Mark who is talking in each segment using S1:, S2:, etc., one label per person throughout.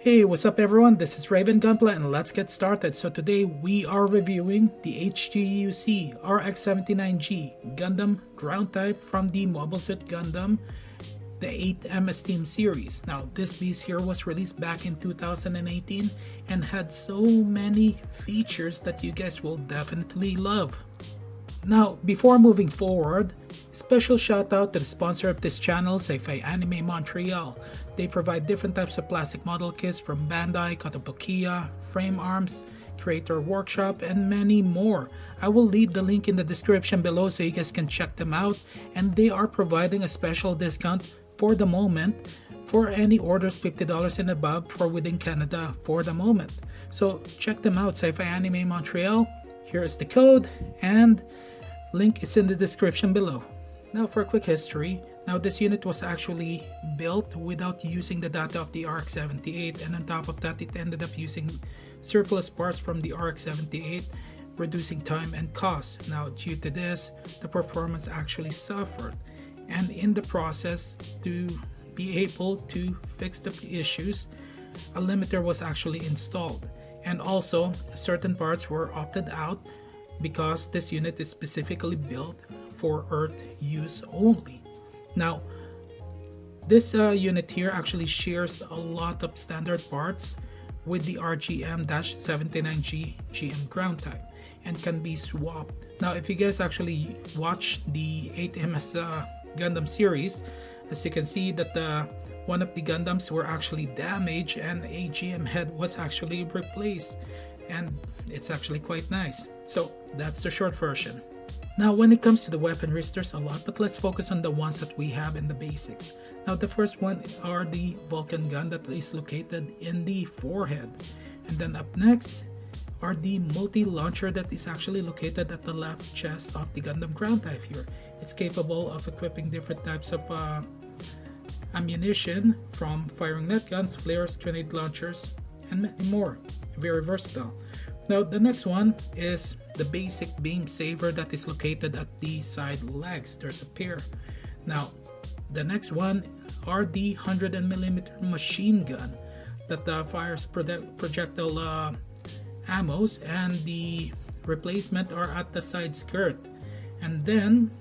S1: Hey, what's up everyone? This is Raven Gunpla and let's get started. So today we are reviewing the Hguc RX-79G Gundam ground type from the Mobile Suit Gundam, the 8MS Team series. Now this beast here was released back in 2018 and had so many features that you guys will definitely love. Now, before moving forward, special shout out to the sponsor of this channel, Sci-Fi Anime Montreal. They provide different types of plastic model kits from Bandai, Kotobukiya, Frame Arms, Creator Workshop, and many more. I will leave the link in the description below so you guys can check them out, and they are providing a special discount for the moment for any orders $50 and above for within Canada for the moment. So check them out, Sci-Fi Anime Montreal. Here is the code and link is in the description below. Now for a quick history. Now this unit was actually built without using the data of the RX-78, and on top of that it ended up using surplus parts from the RX-78, reducing time and cost. Now due to this, the performance actually suffered, and in the process to be able to fix the issues, a limiter was actually installed, and also certain parts were opted out because this unit is specifically built for Earth use only. Now, this unit here actually shares a lot of standard parts with the RGM-79G GM ground type and can be swapped. Now, if you guys actually watch the 8MS Gundam series, as you can see that one of the Gundams were actually damaged and a GM head was actually replaced, and it's actually quite nice. So that's the short version. Now when it comes to the weaponries, there's a lot, but let's focus on the ones that we have in the basics. Now the first one are the Vulcan gun that is located in the forehead, and then up next are the multi-launcher that is actually located at the left chest of the Gundam ground type here. It's capable of equipping different types of ammunition, from firing net guns, flares, grenade launchers, and many more. Very versatile. Now the next one is the basic beam saber that is located at the side legs. There's a pair. Now the next one are the 100mm machine gun that fires projectile ammos, and the replacement are at the side skirt. And then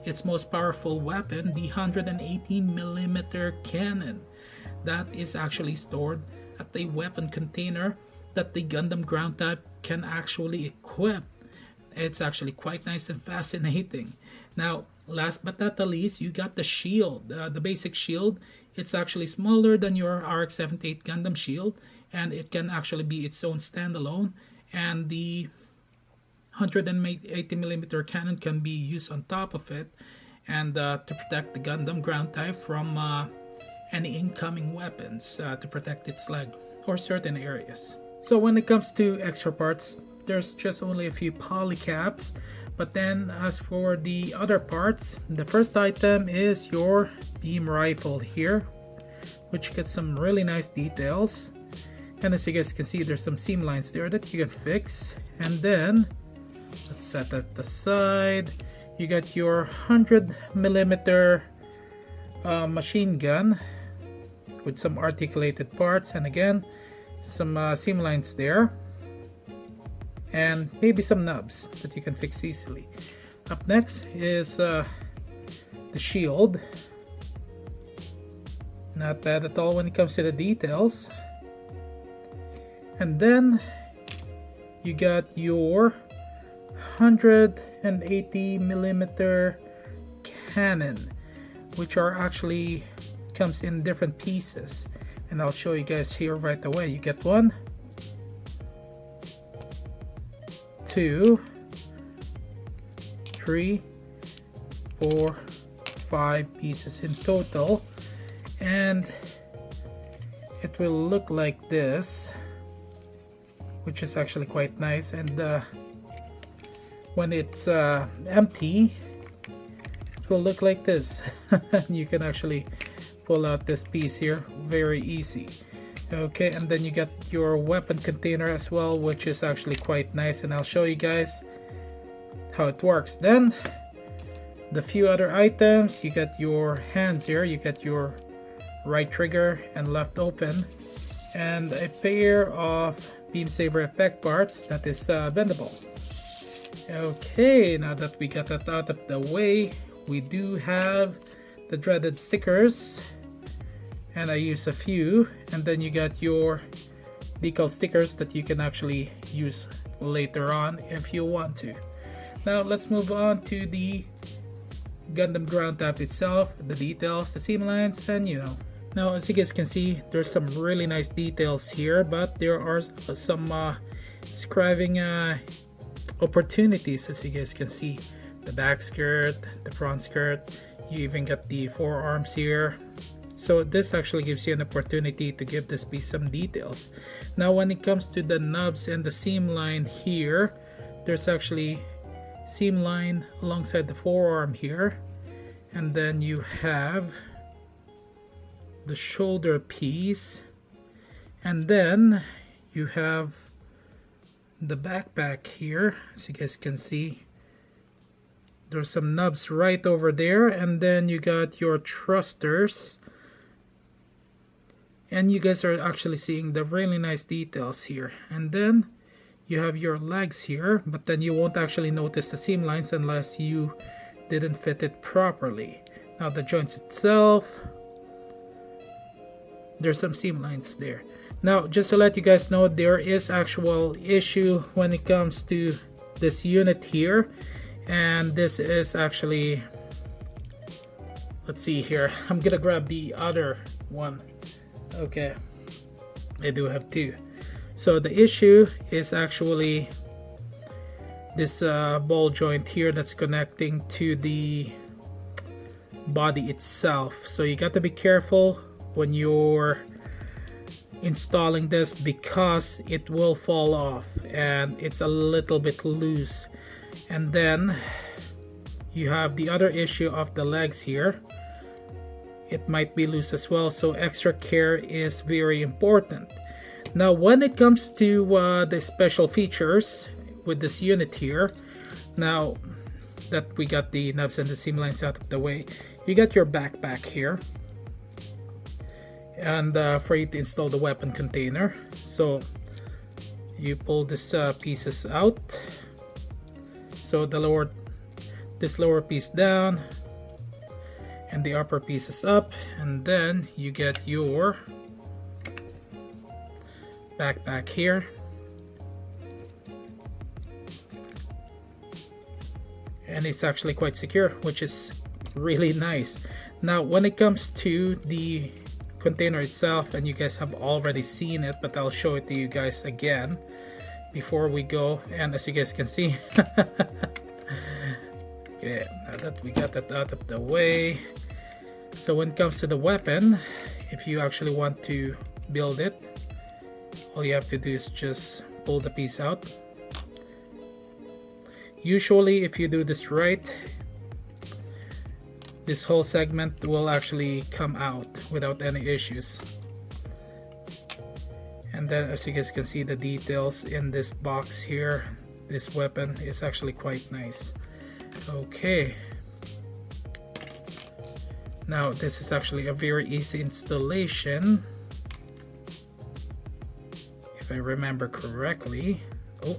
S1: its most powerful weapon, the 180mm cannon, that is actually stored at the weapon container that the Gundam ground type can actually equip. It's actually quite nice and fascinating. Now last but not the least, you got the shield, the basic shield. It's actually smaller than your RX-78 Gundam shield, and it can actually be its own standalone, and the 180mm cannon can be used on top of it, and to protect the Gundam ground type from any incoming weapons, to protect its leg or certain areas. So when it comes to extra parts, there's just only a few polycaps, but then as for the other parts, the first item is your beam rifle here, which gets some really nice details, and as you guys can see, there's some seam lines there that you can fix. And then let's set that aside. You got your 100mm machine gun with some articulated parts, and again some seam lines there, and maybe some nubs that you can fix easily. Up next is the shield. Not bad at all when it comes to the details. And then you got your 180mm cannon, which are actually comes in different pieces, and I'll show you guys here right away. You get 1, 2, 3, 4, 5 pieces in total, and it will look like this, which is actually quite nice. And when it's empty, it will look like this. You can actually pull out this piece here very easy. Okay, and then you got your weapon container as well, which is actually quite nice, and I'll show you guys how it works. Then the few other items, you got your hands here, you got your right trigger and left open, and a pair of beam saber effect parts that is bendable. Okay, now that we got that out of the way, we do have the dreaded stickers, and I use a few, and then you got your decal stickers that you can actually use later on if you want to. Now let's move on to the Gundam ground type itself, the details, the seam lines, and you know. Now as you guys can see, there's some really nice details here, but there are some scribing opportunities. As you guys can see, the back skirt, the front skirt, you even got the forearms here. So this actually gives you an opportunity to give this piece some details. Now when it comes to the nubs and the seam line here, there's actually seam line alongside the forearm here, and then you have the shoulder piece, and then you have the backpack here. As you guys can see, there's some nubs right over there, and then you got your thrusters, and you guys are actually seeing the really nice details here. And then you have your legs here, but then you won't actually notice the seam lines unless you didn't fit it properly. Now the joints itself, there's some seam lines there. Now just to let you guys know, there is actual issue when it comes to this unit here, and this is actually, let's see here, I'm gonna grab the other one. Okay, I do have two. So the issue is actually this ball joint here that's connecting to the body itself. So you got to be careful when you're installing this, because it will fall off and it's a little bit loose. And then you have the other issue of the legs here. It might be loose as well, so extra care is very important. Now when it comes to the special features with this unit here, now that we got the nubs and the seam lines out of the way, you got your backpack here, and for you to install the weapon container. So you pull this pieces out, so this lower piece down and the upper piece is up, and then you get your backpack here, and it's actually quite secure, which is really nice. Now when it comes to the container itself, and you guys have already seen it, but I'll show it to you guys again before we go. And as you guys can see, okay, now that we got that out of the way, so when it comes to the weapon, if you actually want to build it, all you have to do is just pull the piece out. Usually if you do this right, this whole segment will actually come out without any issues. And then as you guys can see, the details in this box here, this weapon is actually quite nice. Okay, now this is actually a very easy installation, if I remember correctly. Oh,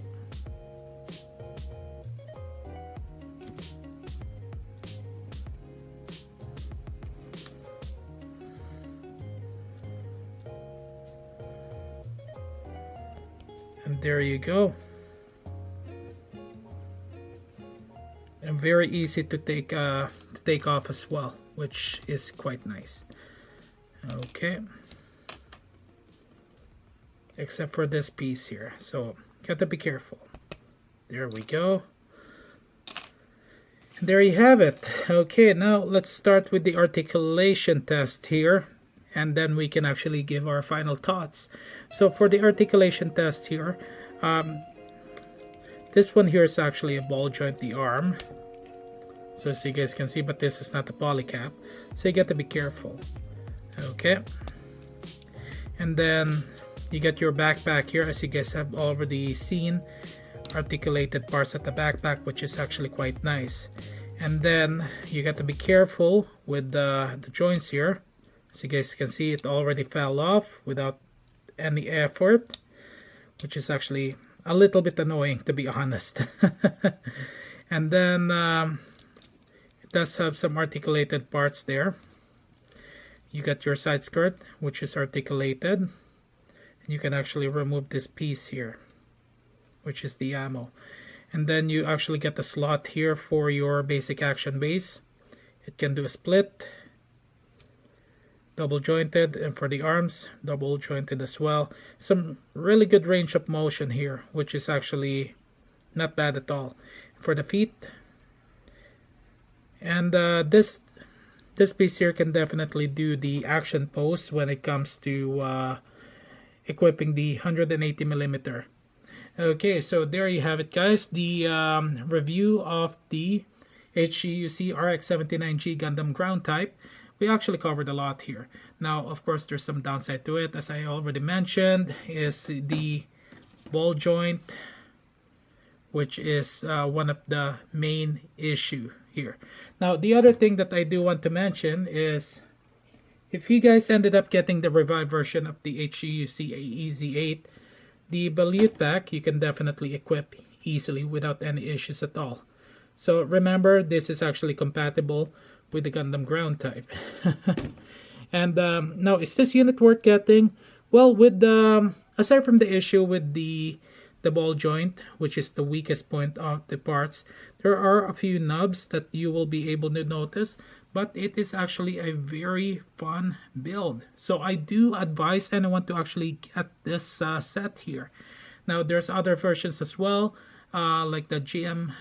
S1: and there you go. And very easy to take off as well, which is quite nice. Okay, except for this piece here, so got to be careful. There we go. And there you have it. Okay, now let's start with the articulation test here, and then we can actually give our final thoughts. So for the articulation test here, this one here is actually a ball joint, the arm, so as you guys can see, but this is not a polycap, so you got to be careful. Okay, and then you get your backpack here, as you guys have already seen, articulated parts at the backpack, which is actually quite nice. And then you got to be careful with the joints here. As you guys can see, it already fell off without any effort, which is actually a little bit annoying, to be honest. And then it does have some articulated parts there. You got your side skirt, which is articulated, and you can actually remove this piece here, which is the ammo. And then you actually get the slot here for your basic action base. It can do a split, double jointed, and for the arms, double jointed as well. Some really good range of motion here, which is actually not bad at all. For the feet, and this piece here can definitely do the action pose when it comes to equipping the 180mm. Okay, so there you have it, guys. The review of the Hguc RX-79G Gundam ground type. We actually covered a lot here. Now, of course, there's some downside to it, as I already mentioned, is the ball joint, which is one of the main issue here. Now, the other thing that I do want to mention is, if you guys ended up getting the revived version of the Hguc EZ8, the Balut pack you can definitely equip easily without any issues at all. So remember, this is actually compatible with the Gundam ground type. And now, is this unit worth getting? Well, with aside from the issue with the ball joint, which is the weakest point of the parts, there are a few nubs that you will be able to notice, but it is actually a very fun build. So I do advise anyone to actually get this set here. Now, there's other versions as well, like the GM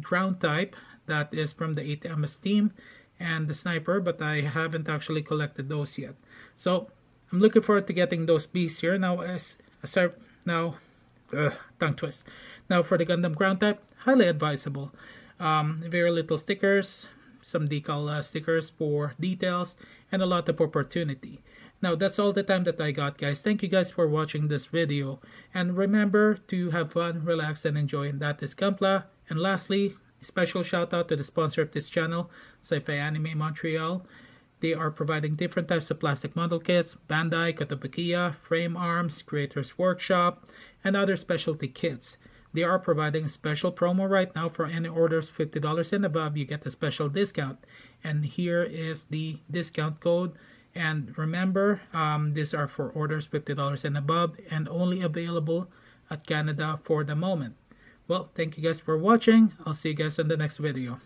S1: ground type that is from the 8MS team, and the sniper, but I haven't actually collected those yet. So I'm looking forward to getting those beasts here. Now, tongue twist. Now, for the Gundam ground type, highly advisable. Very little stickers, some decal stickers for details, and a lot of opportunity. Now, that's all the time that I got, guys. Thank you guys for watching this video, and remember to have fun, relax, and enjoy. And that is Gunpla. And lastly, special shout out to the sponsor of this channel, Sci-Fi Anime Montreal. They are providing different types of plastic model kits, Bandai, Kotobukiya, Frame Arms, Creators Workshop, and other specialty kits. They are providing a special promo right now for any orders $50 and above. You get a special discount. And here is the discount code. And remember, these are for orders $50 and above, and only available at Canada for the moment. Well, thank you guys for watching. I'll see you guys in the next video.